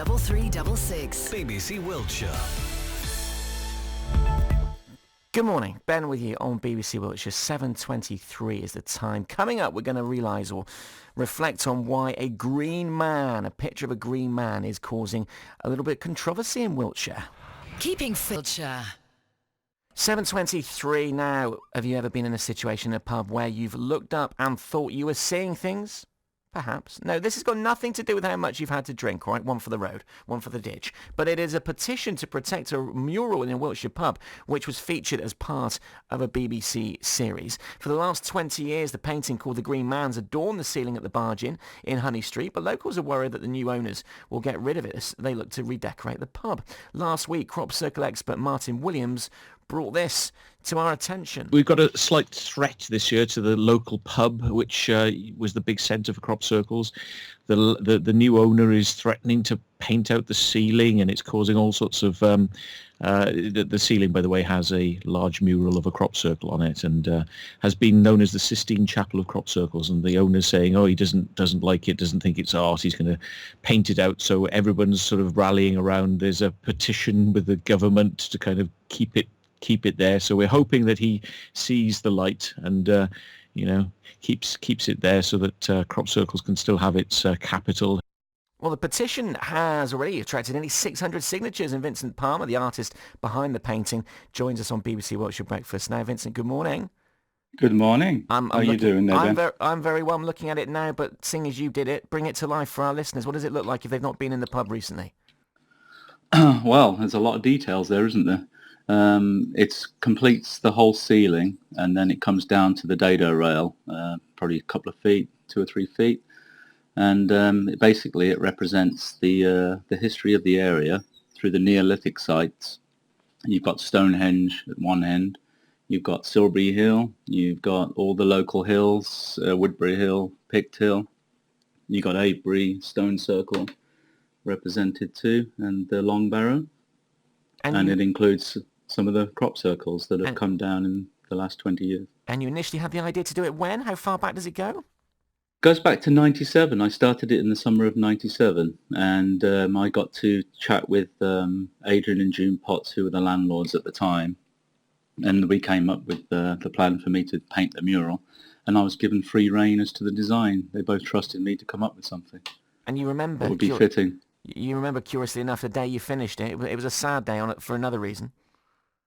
3366. BBC Wiltshire. Good morning, Ben with you on BBC Wiltshire. 7:23 is the time. Coming up, we're going to realise or reflect on why a picture of a green man is causing a little bit of controversy in Wiltshire. Keeping Wiltshire. 7:23 now. Have you ever been in a situation in a pub where you've looked up and thought you were seeing things? Perhaps. No, this has got nothing to do with how much you've had to drink, all right? One for the road, one for the ditch. But it is a petition to protect a mural in a Wiltshire pub, which was featured as part of a BBC series. For the last 20 years, the painting called The Green Man's adorned the ceiling at the Barge Inn in Honey Street, but locals are worried that the new owners will get rid of it as they look to redecorate the pub. Last week, crop circle expert Martin Williams brought this to our attention. We've got a slight threat this year to the local pub, which was the big centre for crop circles. The new owner is threatening to paint out the ceiling, and it's causing all sorts of... the ceiling, by the way, has a large mural of a crop circle on it, and has been known as the Sistine Chapel of crop circles. And the owner's saying, he doesn't like it, doesn't think it's art. He's going to paint it out. So everyone's sort of rallying around. There's a petition with the government to kind of keep it there. So we're hoping that he sees the light and keeps it there so that crop circles can still have its capital. Well, the petition has already attracted nearly 600 signatures, and Vincent Palmer, the artist behind the painting, joins us on BBC Wiltshire Breakfast now. Vincent, good morning. Good morning. How are you doing there, Ben? I'm very well. I'm looking at it now, but seeing as you did it, bring it to life for our listeners. What does it look like if they've not been in the pub recently? Well, there's a lot of details there, isn't there? It completes the whole ceiling, and then it comes down to the dado rail, probably a couple of feet, 2 or 3 feet, and basically it represents the history of the area through the Neolithic sites. You've got Stonehenge at one end, you've got Silbury Hill, you've got all the local hills, Woodbury Hill, Pict Hill, you've got Avebury, Stone Circle represented too, and the Long Barrow, and it includes some of the crop circles that have come down in the last 20 years. And you initially had the idea to do it when? How far back does it go? Goes back to 97. I started it in the summer of 97, and I got to chat with Adrian and June Potts, who were the landlords at the time, and we came up with the plan for me to paint the mural, and I was given free rein as to the design. They both trusted me to come up with something. And you remember... It would be fitting. You remember, curiously enough, the day you finished it. It was a sad day on it for another reason.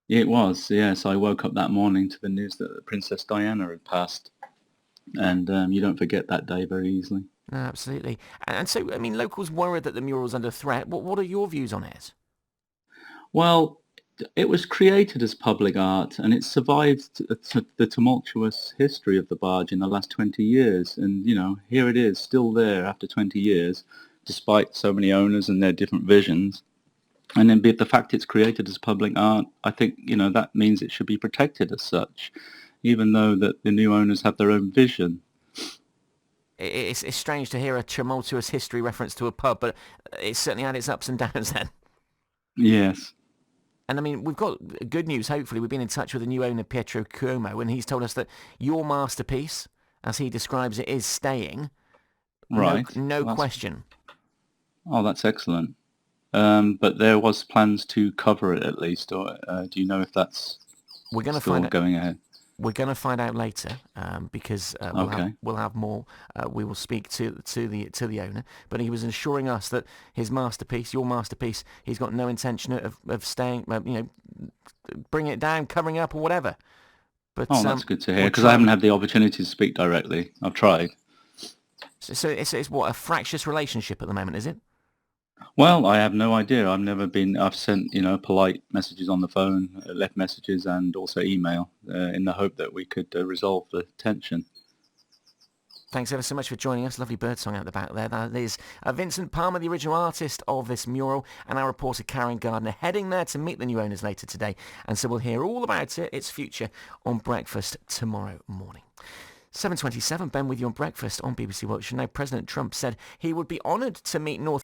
It was, yes. I woke up that morning to the news that Princess Diana had passed. And you don't forget that day very easily. No, absolutely. And so, I mean, locals worried that the mural's under threat. What are your views on it? Well, it was created as public art, and it survived the tumultuous history of the barge in the last 20 years. And, here it is, still there after 20 years, despite so many owners and their different visions. And then the fact it's created as public art, I think, that means it should be protected as such, even though that the new owners have their own vision. It's strange to hear a tumultuous history reference to a pub, but it's certainly had its ups and downs then. Yes. And I mean, we've got good news, hopefully. We've been in touch with the new owner, Pietro Cuomo, and he's told us that your masterpiece, as he describes it, is staying. Right. No question. Oh, that's excellent. But there was plans to cover it at least, or do you know if that's going ahead? We're going to find out later because we'll have more. We will speak to the owner, but he was assuring us that his masterpiece, your masterpiece, he's got no intention of staying, bringing it down, covering up, or whatever. But that's good to hear, because I haven't had the opportunity to speak directly. I've tried. So it's what, a fractious relationship at the moment, is it? Well, I have no idea. I've sent, polite messages on the phone, left messages, and also email in the hope that we could resolve the tension. Thanks ever so much for joining us. Lovely birdsong out the back there. That is Vincent Palmer, the original artist of this mural, and our reporter Karen Gardner heading there to meet the new owners later today. And so we'll hear all about it, its future, on Breakfast tomorrow morning. 7:27, Ben with you on Breakfast on BBC Wiltshire. Now, President Trump said he would be honoured to meet North